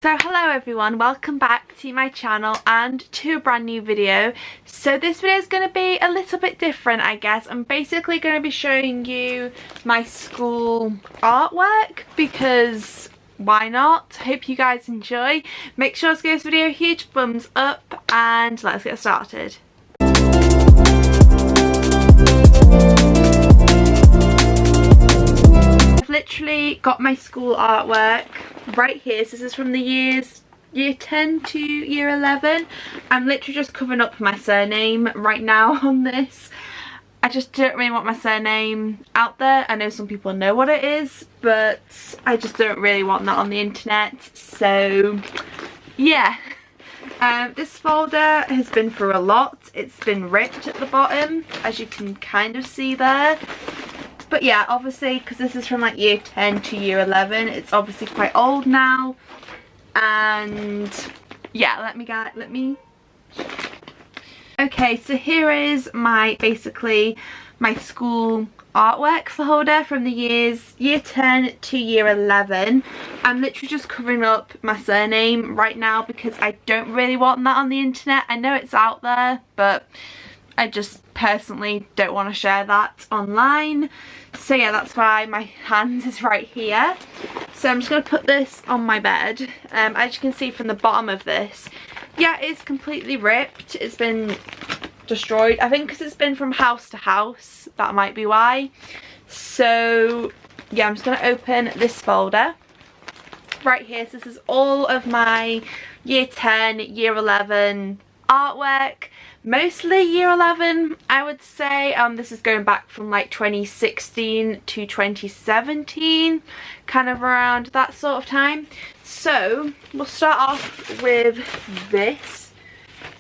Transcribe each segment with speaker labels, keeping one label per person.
Speaker 1: So hello everyone, welcome back to my channel and to a brand new video. So this video is going to be a little bit different, I guess. I'm basically going to be showing you my school artwork because why not? Hope you guys enjoy. Make sure to give this video a huge thumbs up and let's get started. I've literally got my school artwork right here. So this is from the year 10 to year 11. I'm literally just covering up my surname right now on this. I just don't really want my surname out there. I know some people know what it is, but I just don't really want that on the internet. So yeah, this folder has been through a lot. It's been ripped at the bottom, as you can kind of see there. But yeah, obviously, because this is from like year 10 to year 11, it's obviously quite old now. And yeah, let me. Okay, so here is basically my school artwork folder from the year 10 to year 11. I'm literally just covering up my surname right now because I don't really want that on the internet. I know it's out there, but I just personally don't want to share that online. So yeah, that's why my hand is right here. So I'm just going to put this on my bed. As you can see from the bottom of this, yeah, it's completely ripped. It's been destroyed. I think because it's been from house to house, that might be why. So yeah, I'm just going to open this folder right here. So this is all of my year 10, year 11 artwork. Mostly year 11, I would say. This is going back from like 2016 to 2017, kind of around that sort of time. So we'll start off with this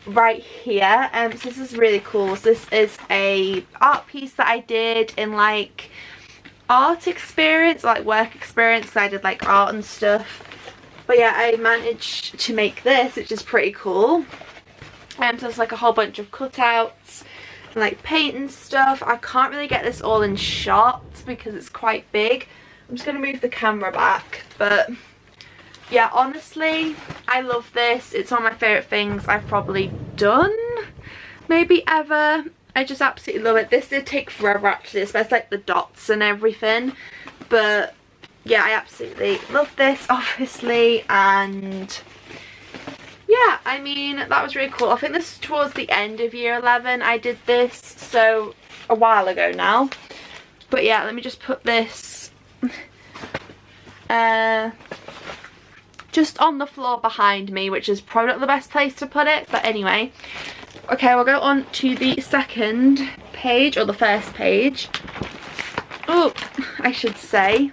Speaker 1: right here. So this is really cool. So this is a art piece that I did in like art experience, like work experience, because I did like art and stuff. But yeah, I managed to make this, which is pretty cool. So there's like a whole bunch of cutouts and like paint and stuff. I can't really get this all in shot because it's quite big. I'm just going to move the camera back. But yeah, honestly, I love this. It's one of my favourite things I've probably done, maybe ever. I just absolutely love it. This did take forever actually, especially like the dots and everything. But yeah, I absolutely love this, obviously. And yeah, I mean, that was really cool. I think this is towards the end of year 11 I did this, so a while ago now. But yeah, let me just put this just on the floor behind me, which is probably not the best place to put it, but anyway. Okay, we'll go on to the second page, or the first page. Oh, I should say.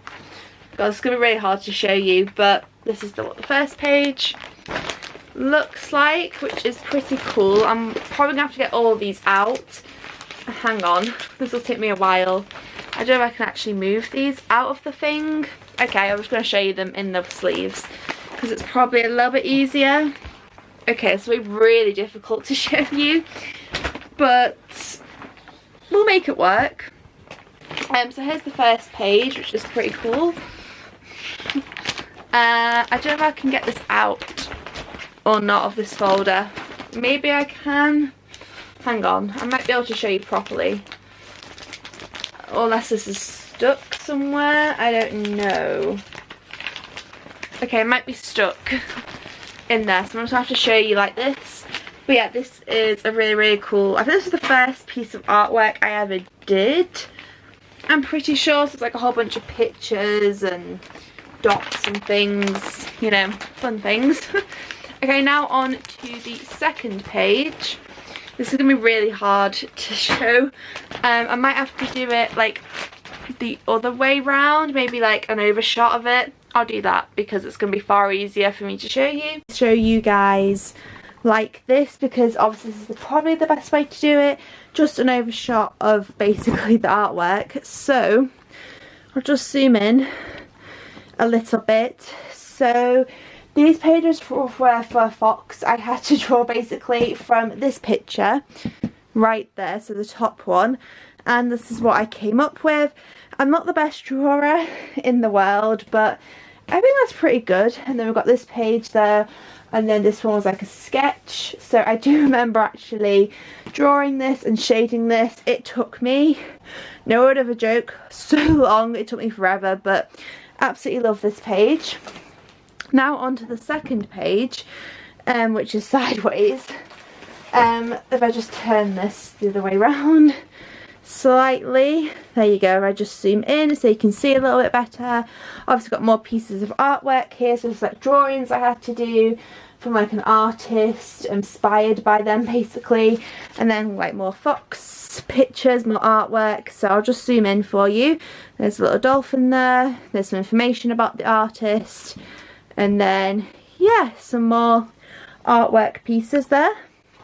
Speaker 1: God, it's going to be really hard to show you, but this is what the first page looks like, which is pretty cool. I'm probably gonna have to get all of these out. Hang on, this will take me a while. I don't know if I can actually move these out of the thing. Okay, I'm just going to show you them in the sleeves because it's probably a little bit easier. Okay, so it's really difficult to show you, but we'll make it work. So here's the first page, which is pretty cool. I don't know if I can get this out or not of this folder. Maybe I can. Hang on, I might be able to show you properly. Unless this is stuck somewhere, I don't know. Okay, it might be stuck in there, so I'm just gonna have to show you like this. But yeah, this is a really cool, I think this is the first piece of artwork I ever did. I'm pretty sure, so it's like a whole bunch of pictures and dots and things, you know, fun things. Okay, now on to the second page. This is going to be really hard to show. I might have to do it like the other way round, maybe like an overshot of it. I'll do that because it's going to be far easier for me to show you. Show you guys like this because obviously this is probably the best way to do it. Just an overshot of basically the artwork. So I'll just zoom in a little bit. So these pages were for a fox. I had to draw basically from this picture right there, so the top one, and this is what I came up with. I'm not the best drawer in the world, but I think that's pretty good. And then we've got this page there, and then this one was like a sketch. So I do remember actually drawing this and shading this. It took me, no word of a joke, so long. It took me forever, but absolutely love this page. Now onto the second page, which is sideways. If I just turn this the other way around slightly, there you go. I just zoom in so you can see a little bit better. Obviously got more pieces of artwork here, so it's like drawings I had to do from like an artist, inspired by them basically, and then like more fox pictures, more artwork. So I'll just zoom in for you. There's a little dolphin there, there's some information about the artist, and then yeah, some more artwork pieces there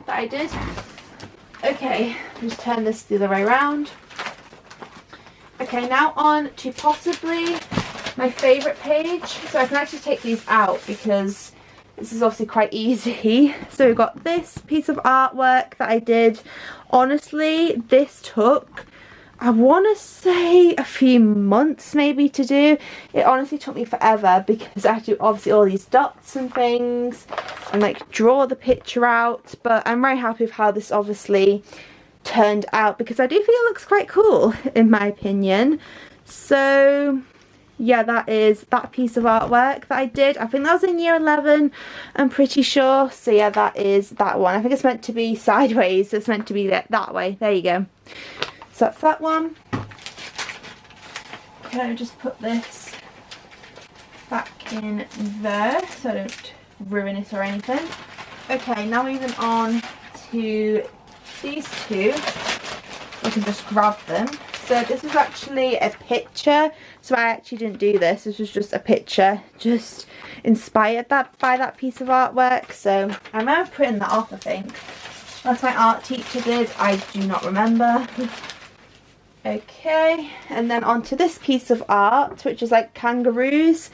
Speaker 1: that I did. Okay, just turn this the other way around. Okay, now on to possibly my favourite page. So I can actually take these out because this is obviously quite easy. So we've got this piece of artwork that I did. Honestly, this took, I want to say, a few months maybe to do. It honestly took me forever because I had to do obviously all these dots and things and like draw the picture out. But I'm very happy with how this obviously turned out because I do think it looks quite cool in my opinion. So yeah, that is that piece of artwork that I did. I think that was in year 11, I'm pretty sure. So yeah, that is that one. I think it's meant to be sideways, so it's meant to be that way. There you go. So that's that one. Can I just put this back in there so I don't ruin it or anything. Okay, now moving on to these two. I can just grab them. So this is actually a picture, so I actually didn't do this. This was just a picture, just inspired by that piece of artwork. So I remember printing that off, I think. That's my art teacher did, I do not remember. Okay, and then onto this piece of art, which is like kangaroos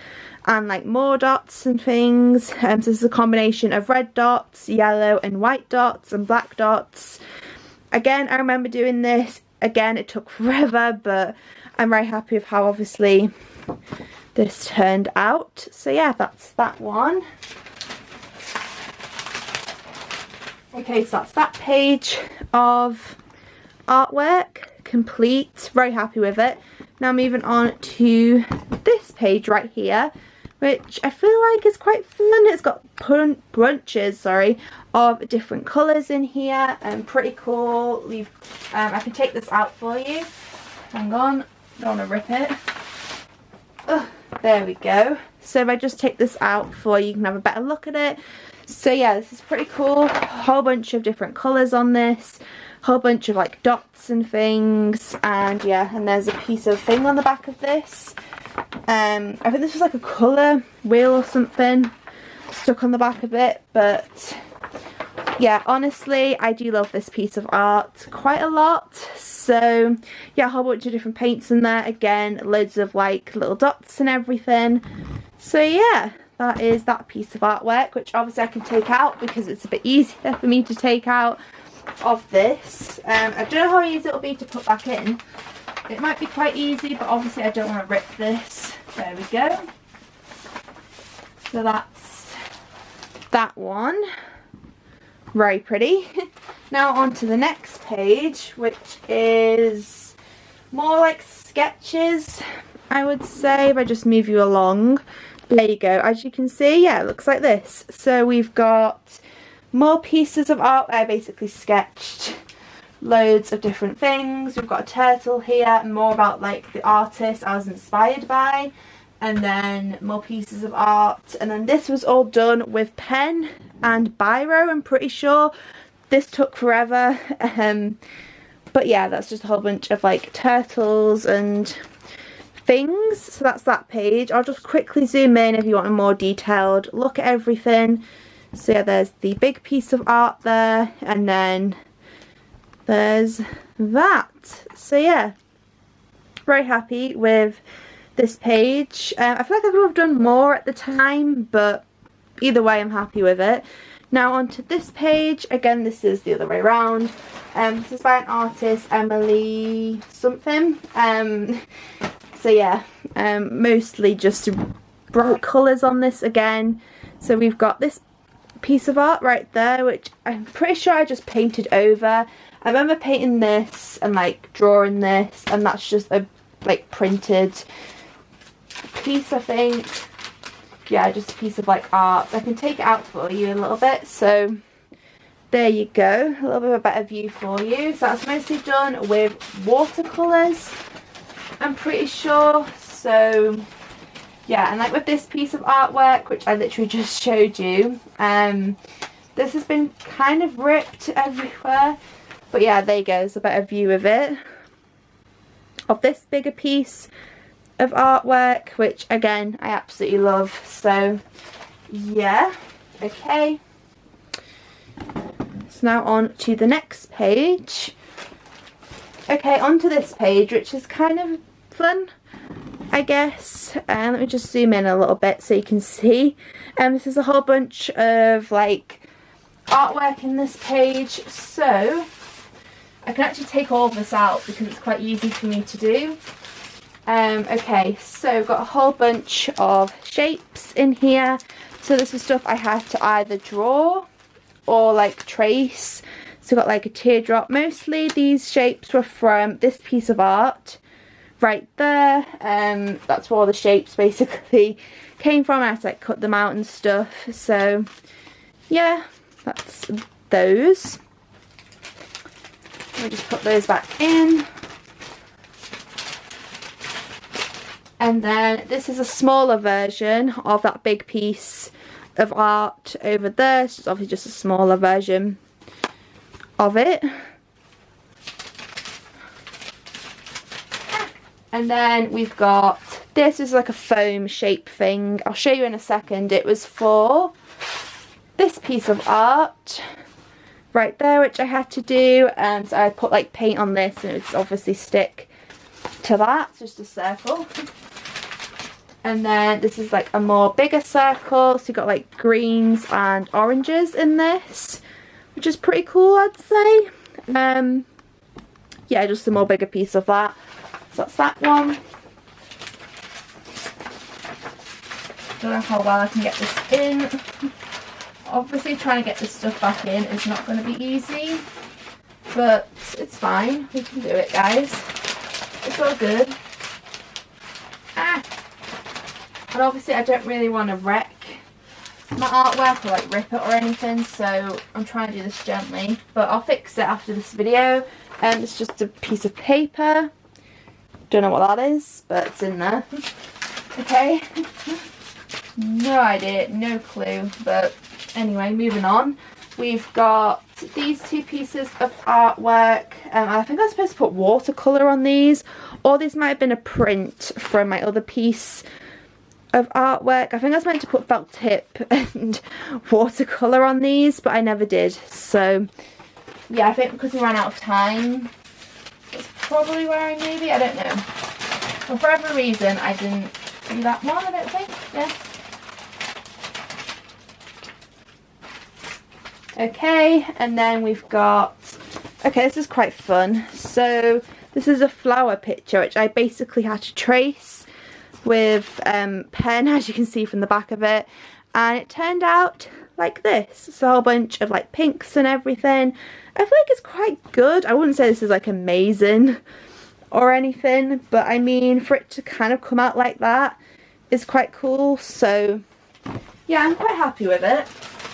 Speaker 1: and like more dots and things. So this is a combination of red dots, yellow and white dots and black dots. Again, I remember doing this. Again, it took forever, but I'm very happy with how obviously this turned out. So yeah, that's that one. Okay, so that's that page of artwork complete. Very happy with it. Now moving on to this page right here, which I feel like is quite fun. It's got bunches, of different colours in here and pretty cool. I can take this out for you. Hang on, don't want to rip it. Ugh, there we go. So if I just take this out for you, you can have a better look at it. So yeah, this is pretty cool. A whole bunch of different colours on this. Whole bunch of like dots and things, and yeah, and there's a piece of thing on the back of this. I think this was like a colour wheel or something stuck on the back of it, but yeah, honestly I do love this piece of art quite a lot. So yeah, a whole bunch of different paints in there, again loads of like little dots and everything. So yeah, that is that piece of artwork, which obviously I can take out because it's a bit easier for me to take out of this. I don't know how easy it'll be to put back in. It might be quite easy, but obviously I don't want to rip this. There we go. So that's that one. Very pretty. Now on to the next page, which is more like sketches, I would say, if I just move you along. There you go. As you can see, yeah, it looks like this. So we've got more pieces of art. I basically sketched loads of different things. We've got a turtle here, more about like the artist I was inspired by, and then more pieces of art. And then this was all done with pen and biro, I'm pretty sure. This took forever, but yeah, that's just a whole bunch of like turtles and things. So that's that page. I'll just quickly zoom in if you want a more detailed look at everything. So yeah, there's the big piece of art there, and then there's that. So yeah, very happy with this page. I feel like I could have done more at the time, but either way I'm happy with it. Now onto this page. Again, this is the other way around. This is by an artist, Emily something. So yeah, mostly just bright colours on this again. So we've got this piece of art right there, which I'm pretty sure I just painted over. I remember painting this and like drawing this, and that's just a like printed piece, I think. Yeah, just a piece of like art. I can take it out for you a little bit. So there you go, a little bit of a better view for you. So that's mostly done with watercolours, I'm pretty sure. So yeah, and like with this piece of artwork, which I literally just showed you, this has been kind of ripped everywhere. But yeah, there you go, there's a better view of it. Of this bigger piece of artwork, which again, I absolutely love. So yeah, okay. So now on to the next page. Okay, onto this page, which is kind of fun, I guess. Let me just zoom in a little bit so you can see. This is a whole bunch of like artwork in this page. So I can actually take all of this out because it's quite easy for me to do. Okay, so we've got a whole bunch of shapes in here. So this is stuff I had to either draw or like trace. So we've got like a teardrop. Mostly these shapes were from this piece of art right there. That's where all the shapes basically came from. I had to like cut them out and stuff. So yeah, that's those. Let me just put those back in. And then this is a smaller version of that big piece of art over there. So it's obviously just a smaller version of it. And then we've got, this is like a foam shape thing. I'll show you in a second. It was for this piece of art right there, which I had to do. So I put like paint on this and it would obviously stick to that. It's just a circle. And then this is like a more bigger circle. So you've got like greens and oranges in this, which is pretty cool, I'd say. Yeah, just a more bigger piece of that. So that's that one. Don't know how well I can get this in. Obviously trying to get this stuff back in is not going to be easy, but it's fine. We can do it, guys. It's all good. Ah! And obviously I don't really want to wreck my artwork or like rip it or anything, so I'm trying to do this gently, but I'll fix it after this video. It's just a piece of paper. Don't know what that is, but it's in there. Okay. No idea, no clue, but anyway, moving on. We've got these two pieces of artwork. I think I'm supposed to put watercolour on these, or these might have been a print from my other piece of artwork. I think I was meant to put felt tip and watercolour on these, but I never did. So yeah, I think because we ran out of time, that's probably where I maybe, I don't know. Well, for whatever reason, I didn't do that one, I don't think. Yeah. Okay, and then we've got, okay, this is quite fun. So this is a flower picture, which I basically had to trace with pen, as you can see from the back of it, and it turned out like this. It's a whole bunch of like pinks and everything. I feel like it's quite good. I wouldn't say this is like amazing or anything, but I mean, for it to kind of come out like that is quite cool. So yeah, I'm quite happy with it.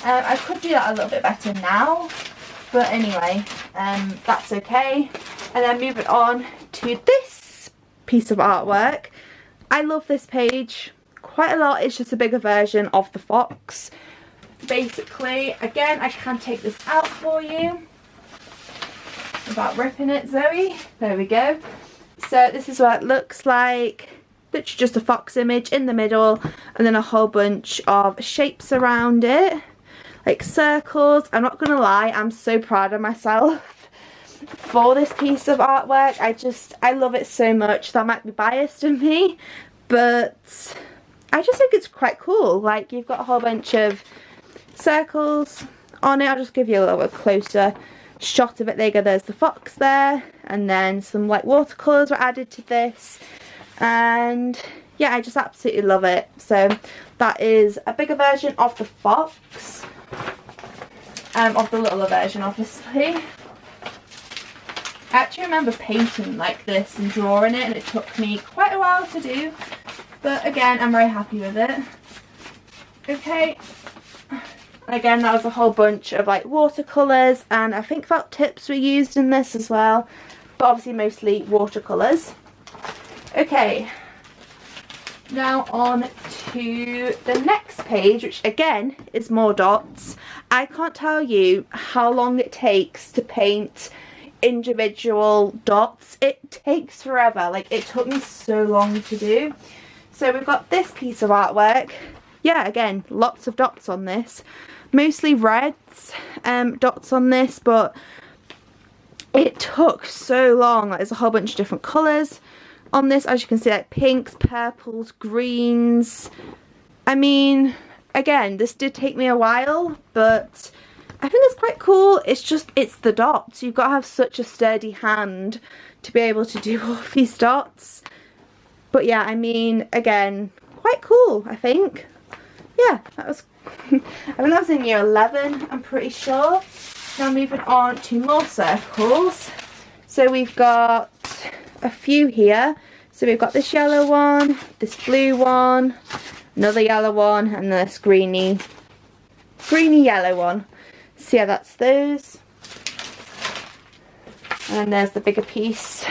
Speaker 1: I could do that a little bit better now, but anyway, that's okay. And then moving on to this piece of artwork. I love this page quite a lot. It's just a bigger version of the fox. Basically, again, I can take this out for you without ripping it, Zoe. There we go. So this is what it looks like. Literally just a fox image in the middle, and then a whole bunch of shapes around it. Like circles. I'm not gonna lie, I'm so proud of myself for this piece of artwork. I love it so much. That might be biased in me, but I just think it's quite cool. Like, you've got a whole bunch of circles on it. I'll just give you a little bit closer shot of it. There you go, there's the fox there, and then some like watercolours were added to this, and yeah, I just absolutely love it. So that is a bigger version of the fox, of the littler version obviously. I actually remember painting like this and drawing it, and it took me quite a while to do, but again, I'm very happy with it. Okay, again, that was a whole bunch of like watercolours, and I think felt tips were used in this as well, but obviously mostly watercolours. Okay, now on to the next page, which again is more dots. I can't tell you how long it takes to paint individual dots. It takes forever. Like, it took me so long to do. So we've got this piece of artwork. Yeah, again, lots of dots on this, mostly reds, dots on this, but it took so long. Like, there's a whole bunch of different colours on this, as you can see, like pinks, purples, greens. I mean, again, this did take me a while, but I think it's quite cool. It's just, it's the dots. You've got to have such a sturdy hand to be able to do all these dots. But yeah, I mean, again, quite cool, I think. Yeah, that was, I think that was in year 11, I'm pretty sure. Now moving on to more circles. So we've got a few here. So we've got this yellow one, this blue one, another yellow one, and this greeny yellow one. So yeah, that's those. And then there's the bigger piece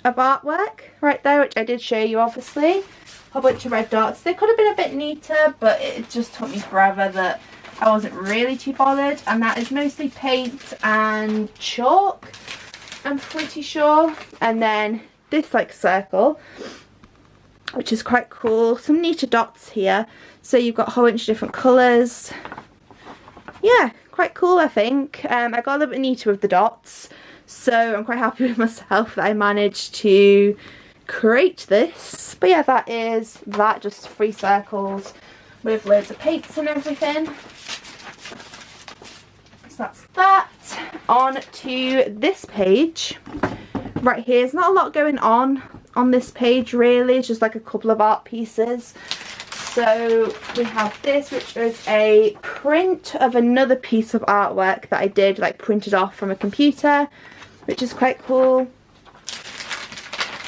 Speaker 1: of artwork right there, which I did show you obviously. A whole bunch of red dots. They could have been a bit neater, but it just took me forever that I wasn't really too bothered. And that is mostly paint and chalk, I'm pretty sure. And then this like circle, which is quite cool. Some neater dots here. So you've got a whole bunch of different colours. Yeah, quite cool, I think. I got a little bit neater with the dots, so I'm quite happy with myself that I managed to create this. But yeah, that is that, just 3 circles with loads of paints and everything. So that's that. On to this page. Right here, there's not a lot going on this page really, it's just like a couple of art pieces. So we have this, which is a print of another piece of artwork that I did, like printed off from a computer, which is quite cool.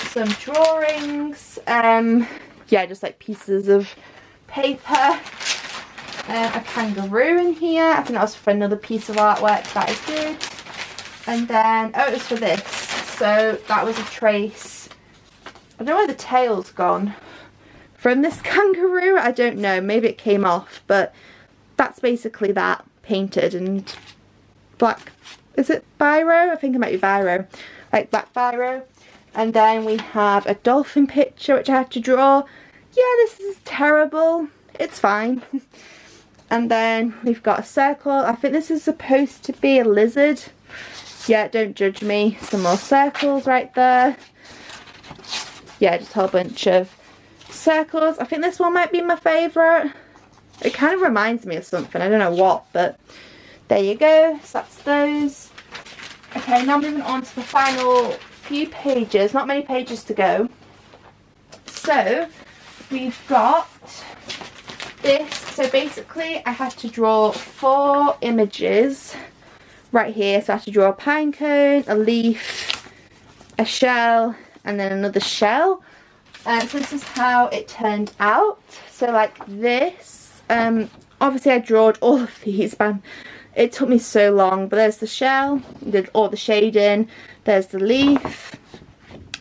Speaker 1: Some drawings, yeah, just like pieces of paper. A kangaroo in here, I think that was for another piece of artwork that I did. And then, oh, it was for this, so that was a trace. I don't know where the tail's gone from this kangaroo, I don't know, maybe it came off, but that's basically that painted and black, is it biro? I think it might be biro, like black biro. And then we have a dolphin picture which I had to draw. Yeah, this is terrible, it's fine. And then we've got a circle, I think this is supposed to be a lizard. Yeah, don't judge me. Some more circles right there. Yeah, just a whole bunch of circles. I think this one might be my favourite. It kind of reminds me of something, I don't know what, but there you go. So that's those. Okay, now moving on to the final few pages. Not many pages to go. So we've got this. So basically I had to draw 4 images right here. So I had to draw a pine cone, a leaf, a shell, and then another shell. So this is how it turned out. So like this, obviously I drawed all of these, but it took me so long. But there's the shell, did all the shading, there's the leaf,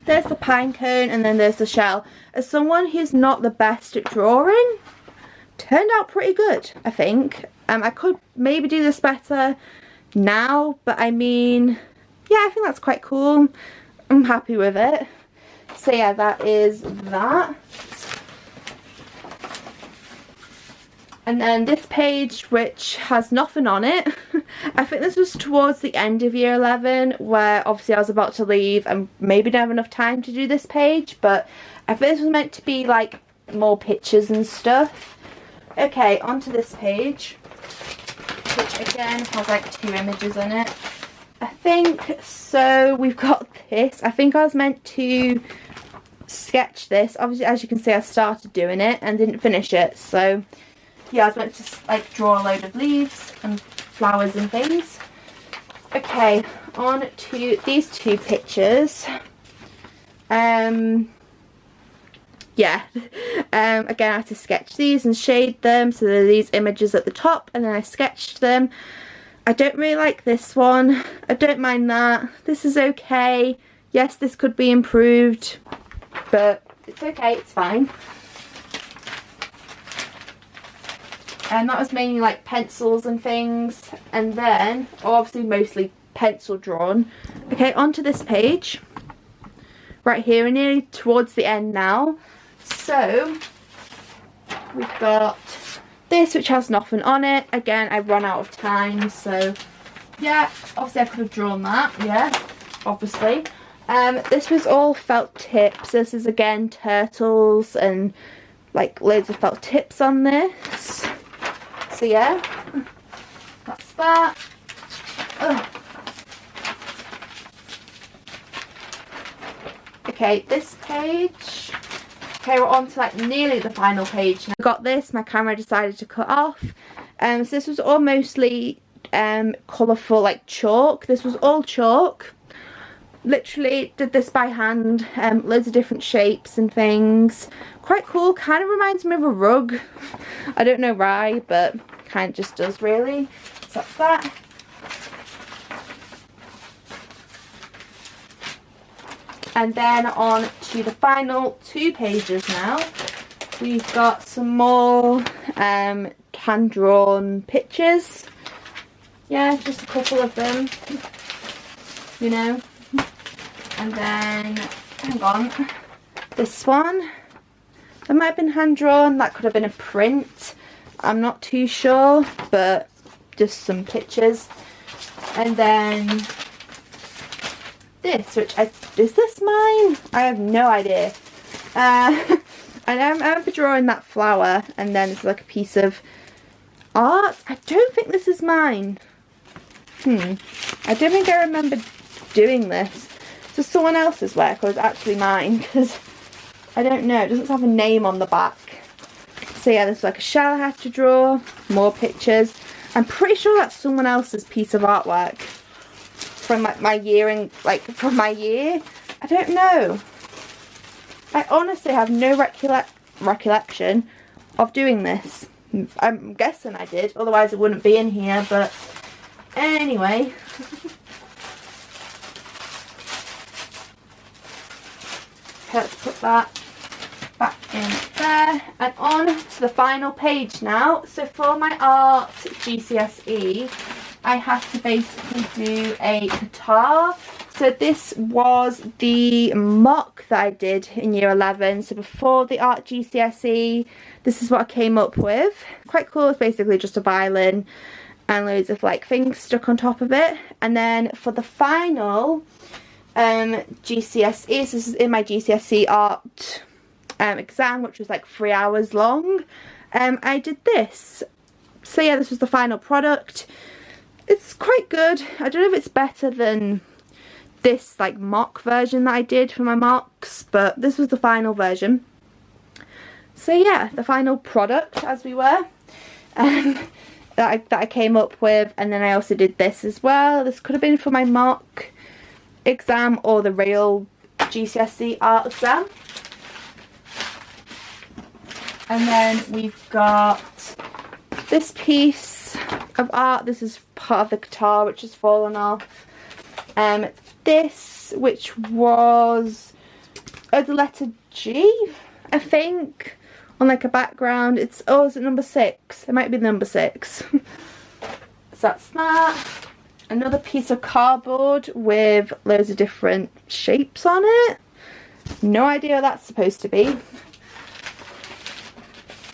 Speaker 1: there's the pine cone, and then there's the shell. As someone who's not the best at drawing, turned out pretty good, I think. I could maybe do this better now, but I mean, yeah, I think that's quite cool. I'm happy with it. So yeah, that is that. And then this page, which has nothing on it. I think this was towards the end of year 11, where obviously I was about to leave and maybe didn't have enough time to do this page, but I think this was meant to be like more pictures and stuff. Okay, onto this page, which again has like 2 images in it, I think. So we've got this. I think I was meant to sketch this. Obviously, as you can see, I started doing it and didn't finish it. So yeah, I was meant to like draw a load of leaves and flowers and things. Okay, on to these two pictures. Yeah, again I had to sketch these and shade them, so there are these images at the top, and then I sketched them. I don't really like this one. I don't mind that. This is okay. Yes, this could be improved, but it's okay, it's fine. And that was mainly like pencils and things, and then obviously mostly pencil drawn. Okay, onto this page right here, and nearly towards the end now. So we've got this, which has nothing on it. Again, I've run out of time, so yeah, obviously I could have drawn that, yeah, obviously. This was all felt tips. This is again turtles and like loads of felt tips on this. So yeah, that's that. Ugh. Okay, this page. Okay, we're on to like nearly the final page now. I got this, my camera decided to cut off. So this was all mostly colourful, like chalk. This was all chalk. Literally did this by hand, loads of different shapes and things. Quite cool, kind of reminds me of a rug. I don't know why, but kind of just does really. So that's that. And then on to the final two pages now. We've got some more hand-drawn pictures. Yeah, just a couple of them, you know. And then, hang on, this one. That might have been hand-drawn, that could have been a print. I'm not too sure, but just some pictures. And then this, which is this mine? I have no idea. And I remember drawing that flower, and then it's like a piece of art. I don't think this is mine. I don't think I remember doing this. So someone else's work, or is it actually mine? Because I don't know. It doesn't have a name on the back. So yeah, there's like a shell I had to draw. More pictures. I'm pretty sure that's someone else's piece of artwork from like my year, from my year. I don't know. I honestly have no recollection of doing this. I'm guessing I did, otherwise it wouldn't be in here, but anyway. Let's put that back in there, and on to the final page now. So for my art GCSE, I had to basically do a guitar. So this was the mock that I did in year 11. So before the art GCSE, this is what I came up with. Quite cool. It's basically just a violin and loads of like things stuck on top of it. And then for the final GCSE, so this is in my GCSE art exam, which was like 3 hours long, I did this. So yeah, this was the final product. It's quite good. I don't know if it's better than this like mock version that I did for my mocks, but this was the final version. So yeah, the final product, as we were, that I came up with. And then I also did this as well. This could have been for my mock exam or the real GCSE art exam. And then we've got this piece of art. This is part of the guitar which has fallen off. This, which was the letter G, I think, on like a background. It's, oh, is it number 6? It might be number 6. So that's that. Another piece of cardboard with loads of different shapes on it. No idea what that's supposed to be.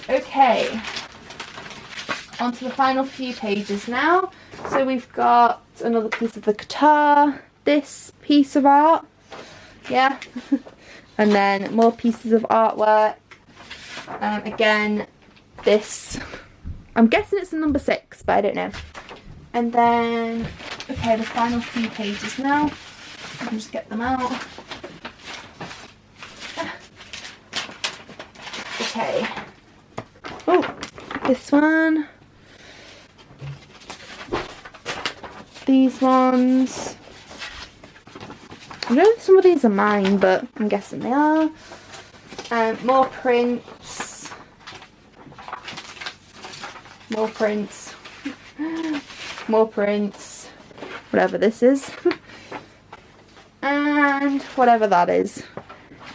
Speaker 1: Okay, on to the final few pages now. So we've got another piece of the guitar, this piece of art, yeah, and then more pieces of artwork. Again, this, I'm guessing it's a number 6, but I don't know. And then, okay, the final few pages now. I can just get them out. Okay. Oh, this one. These ones. I know some of these are mine, but I'm guessing they are. More prints. More prints. More prints. Whatever this is. And whatever that is.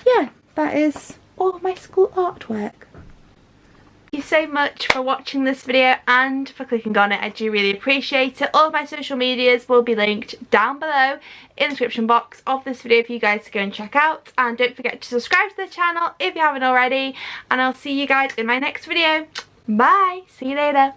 Speaker 1: Yeah, that is all my school artwork. Thank you so much for watching this video and for clicking on it. I do really appreciate it. All of my social medias will be linked down below in the description box of this video for you guys to go and check out. And don't forget to subscribe to the channel if you haven't already. And I'll see you guys in my next video. Bye! See you later.